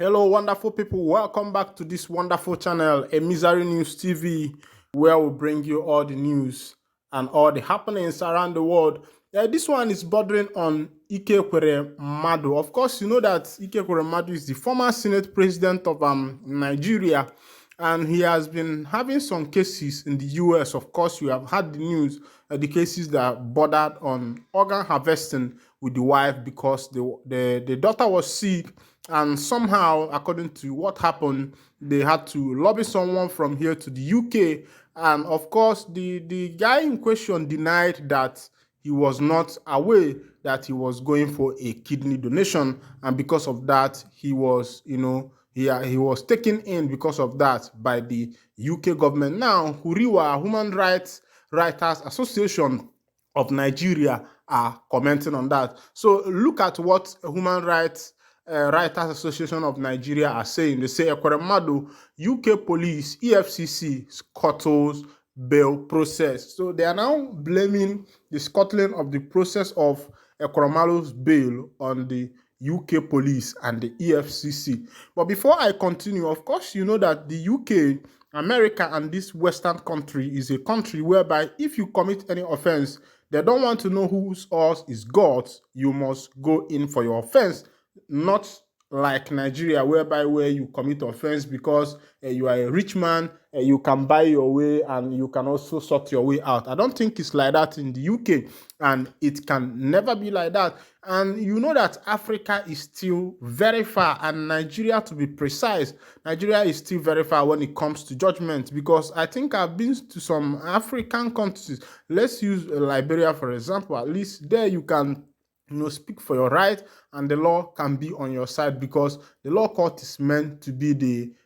Hello, wonderful people. Welcome back to this wonderful channel, A Misery News TV, where we bring you all the news and all the happenings around the world. This one is bordering on Ekweremadu. Of course, you know that Ekweremadu is the former Senate president of Nigeria, and he has been having some cases in the US. Of course, you have had the news, the cases that bordered on organ harvesting with the wife because the daughter was sick, and somehow, according to what happened, they had to lobby someone from here to the UK. And of course, the guy in question denied that he was not aware that he was going for a kidney donation, and because of that, he was, he was taken in because of that by the UK government. Now, Huriwa, Human Rights Writers Association of Nigeria, are commenting on that. So look at what Human Rights Writers Association of Nigeria are saying. They say Ekweremadu, UK police, EFCC scuttles bail process. So they are now blaming the scuttling of the process of Ekweremadu's bail on the UK police and the EFCC. But before I continue, of course, you know that the UK, America, and this Western country is a country whereby if you commit any offense, they don't want to know whose horse is God's. You must go in for your offense, not like Nigeria, whereby where you commit offense because you are a rich man, you can buy your way and you can also sort your way out. I don't think it's like that in the UK, and it can never be like that. And you know that Africa is still very far, and Nigeria, to be precise, Nigeria is still very far when it comes to judgment, because I think I've been to some African countries. Let's use Liberia, for example. At least there you can speak for your right, and the law can be on your side, because the law court is meant to be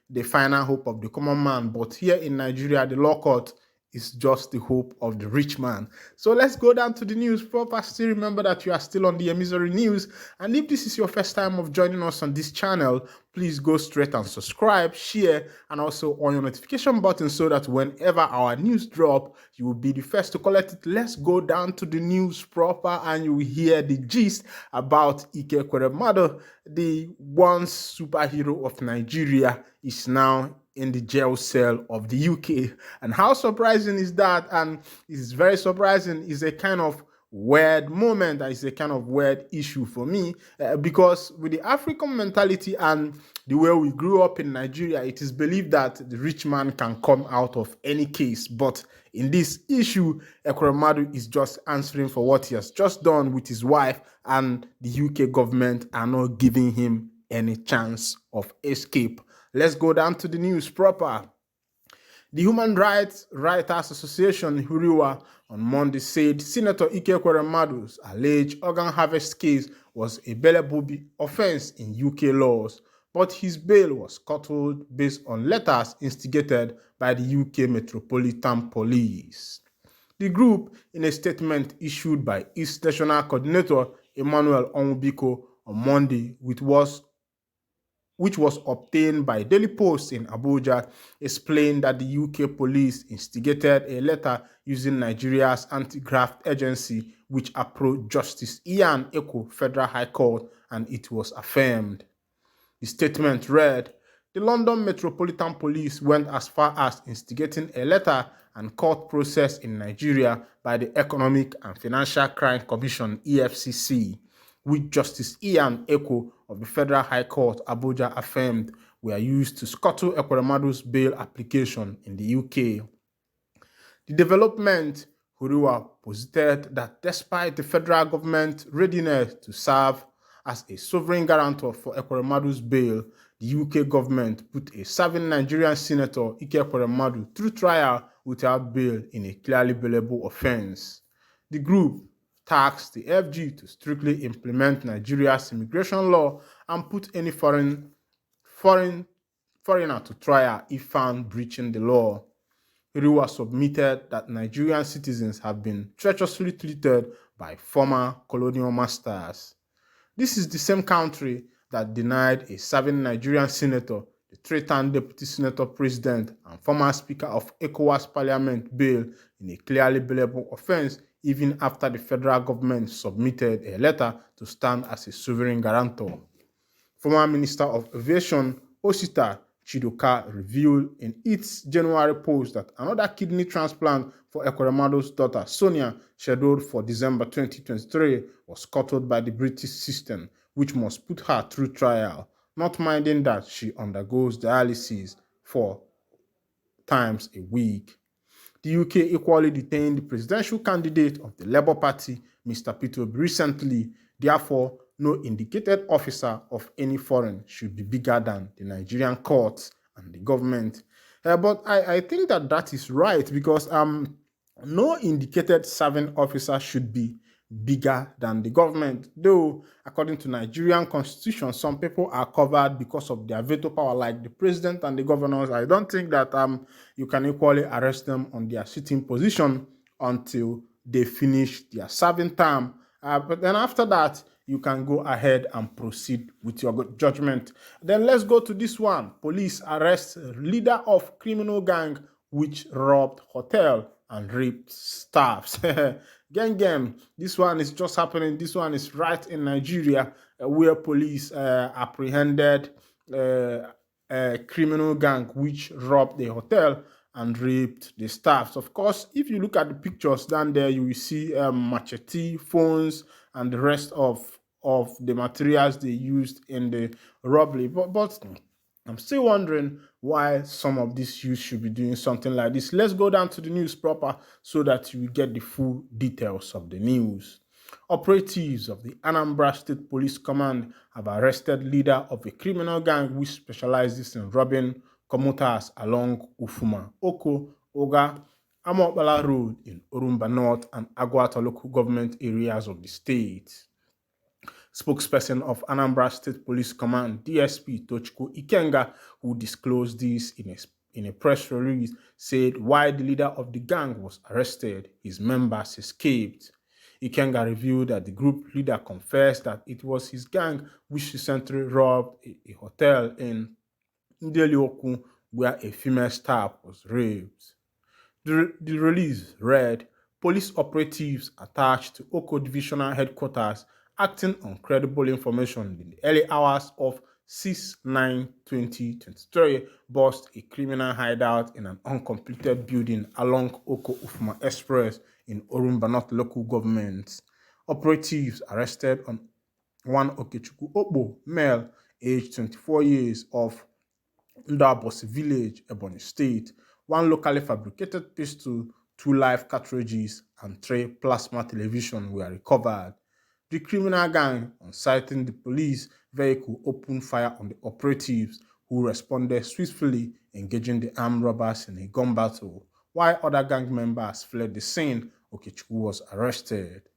the final hope of the common man. But here in Nigeria, the law court is just the hope of the rich man. So let's go down to the news proper. Still remember that you are still on the Misery News, and if this is your first time of joining us on this channel, please go straight and subscribe, share, and also on your notification button, so that whenever our news drop, you will be the first to collect it. Let's go down to the news proper, and you will hear the gist about Ekweremadu. The once superhero of Nigeria is now in the jail cell of the UK. And how surprising is that? And it's very surprising. It's a kind of weird moment. It's a kind of weird issue for me, because with the African mentality and the way we grew up in Nigeria, it is believed that the rich man can come out of any case. But in this issue, Ekweremadu is just answering for what he has just done with his wife, and the UK government are not giving him any chance of escape. Let's go down to the news proper. The Human Rights Writers Association, Huriwa, on Monday said Senator Ekwerimadu's alleged organ harvest case was a bailable offense in UK laws, but his bail was scuttled based on letters instigated by the UK Metropolitan Police. The group, in a statement issued by its national coordinator Emmanuel Onwubiko on Monday, which was obtained by Daily Post in Abuja, explained that the UK police instigated a letter using Nigeria's anti-graft agency, which approached Justice Ian Eko, Federal High Court, and it was affirmed. The statement read, the London Metropolitan Police went as far as instigating a letter and court process in Nigeria by the Economic and Financial Crime Commission, EFCC, which Justice Ian Eko of the Federal High Court, Abuja, affirmed were used to scuttle Ekweremadu's bail application in the UK. The development, Huriwa posited that despite the federal government's readiness to serve as a sovereign guarantor for Ekweremadu's bail, the UK government put a serving Nigerian senator, Ekweremadu, through trial without bail in a clearly bailable offense. The group tasked the FG to strictly implement Nigeria's immigration law and put any foreigner to trial if found breaching the law. Huriwa submitted that Nigerian citizens have been treacherously treated by former colonial masters. This is the same country that denied a serving Nigerian senator, the three-time deputy senator president and former speaker of ECOWAS parliament bail in a clearly bailable offense, even after the federal government submitted a letter to stand as a sovereign guarantor. Former Minister of Aviation Osita Chidoka revealed in its January post that another kidney transplant for Ekwuremadu's daughter Sonia, scheduled for December 2023, was scuttled by the British system, which must put her through trial, not minding that she undergoes dialysis 4 times a week. The UK equally detained the presidential candidate of the Labour Party, Mr. Peter Obi, recently. Therefore, no indicated officer of any foreign should be bigger than the Nigerian courts and the government. But I think that is right, because no indicated serving officer should be bigger than the government. Though, according to Nigerian constitution, some people are covered because of their veto power, like the president and the governors. I don't think that you can equally arrest them on their sitting position until they finish their serving term. But then after that, you can go ahead and proceed with your judgment. Then let's go to this one. Police arrest leader of criminal gang which robbed hotel and raped staffs. Gang, this one is just happening. This one is right in Nigeria, where police apprehended a criminal gang which robbed the hotel and raped the staffs. Of course, if you look at the pictures down there, you will see machete, phones, and the rest of the materials they used in the robbery. But I'm still wondering why some of these youths should be doing something like this. Let's go down to the news proper so that you get the full details of the news. Operatives of the Anambra State Police Command have arrested leader of a criminal gang which specializes in robbing commuters along Ufuma, Oko, Oga, Amokbala Road in Orumba North and Agwata local government areas of the state. Spokesperson of Anambra State Police Command, DSP Tochukwu Ikenga, who disclosed this in a press release, said while the leader of the gang was arrested, his members escaped. Ikenga revealed that the group leader confessed that it was his gang which recently robbed a hotel in Ndelioku where a female staff was raped. The release read, police operatives attached to Oko Divisional Headquarters acting on credible information in the early hours of 6/9/2023 bust a criminal hideout in an uncompleted building along Oko Ufuma Express in Orumba North local government. Operatives arrested on one Okechukwu Okbo, male, aged 24 years, of Ndabosi Village, Ebonyi State. One locally fabricated pistol, 2 live cartridges, and 3 plasma television were recovered. The criminal gang, on sighting the police vehicle, opened fire on the operatives, who responded swiftly, engaging the armed robbers in a gun battle. While other gang members fled the scene, Okechukwu was arrested.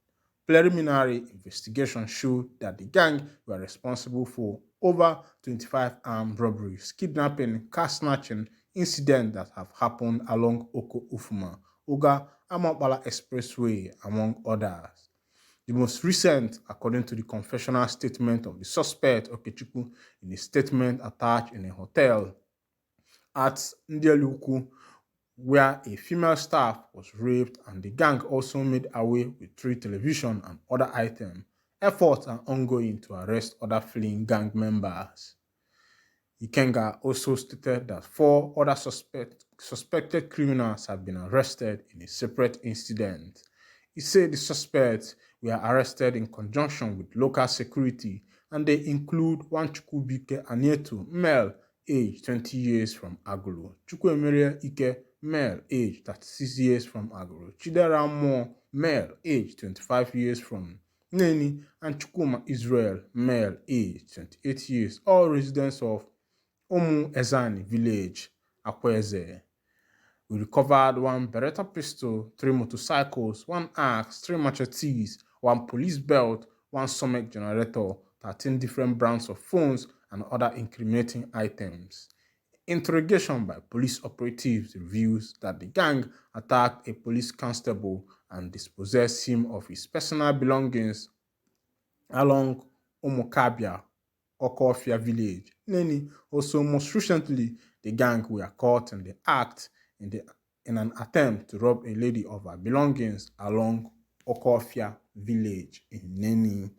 Preliminary investigation showed that the gang were responsible for over 25 armed robberies, kidnapping, car snatching incidents that have happened along Oko Ufuma, Oga, Amokbala Expressway, among others. The most recent, according to the confessional statement of the suspect, Okechukwu, in a statement attached in a hotel at Ndelioku, where a female staff was raped, and the gang also made away with 3 television and other items. Efforts are ongoing to arrest other fleeing gang members. Ikenga also stated that 4 other suspected criminals have been arrested in a separate incident. He said the suspects were arrested in conjunction with local security, and they include one Chukwubike Anieto, male, age 20 years, from Agulu; Chukwuemere Ike, male, age 36 years, from Agulu; Chidera Mo, male, age 25 years, from Neni; and Chukwuma Israel, male, age 28 years, all residents of Omu Ezani Village, Akweze. We recovered 1 Beretta pistol, 3 motorcycles, 1 axe, 3 machetes, 1 police belt, 1 Somek generator, 13 different brands of phones, and other incriminating items. Interrogation by police operatives reveals that the gang attacked a police constable and dispossessed him of his personal belongings along Omokabia, Okofia village. Neni. Also, most recently, the gang were caught in the act in an attempt to rob a lady of her belongings along Okofia village in Neni.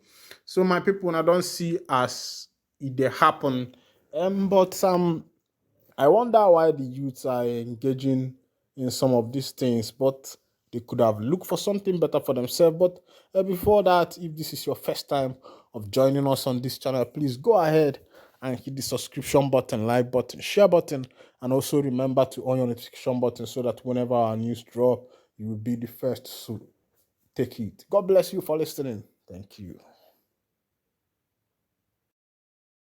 So my people, I don't see as they happen. But I wonder why the youths are engaging in some of these things, but they could have looked for something better for themselves. But before that, if this is your first time of joining us on this channel, please go ahead and hit the subscription button, like button, share button, and also remember to on your notification button so that whenever our news drop, you will be the first to take it. God bless you for listening. Thank you.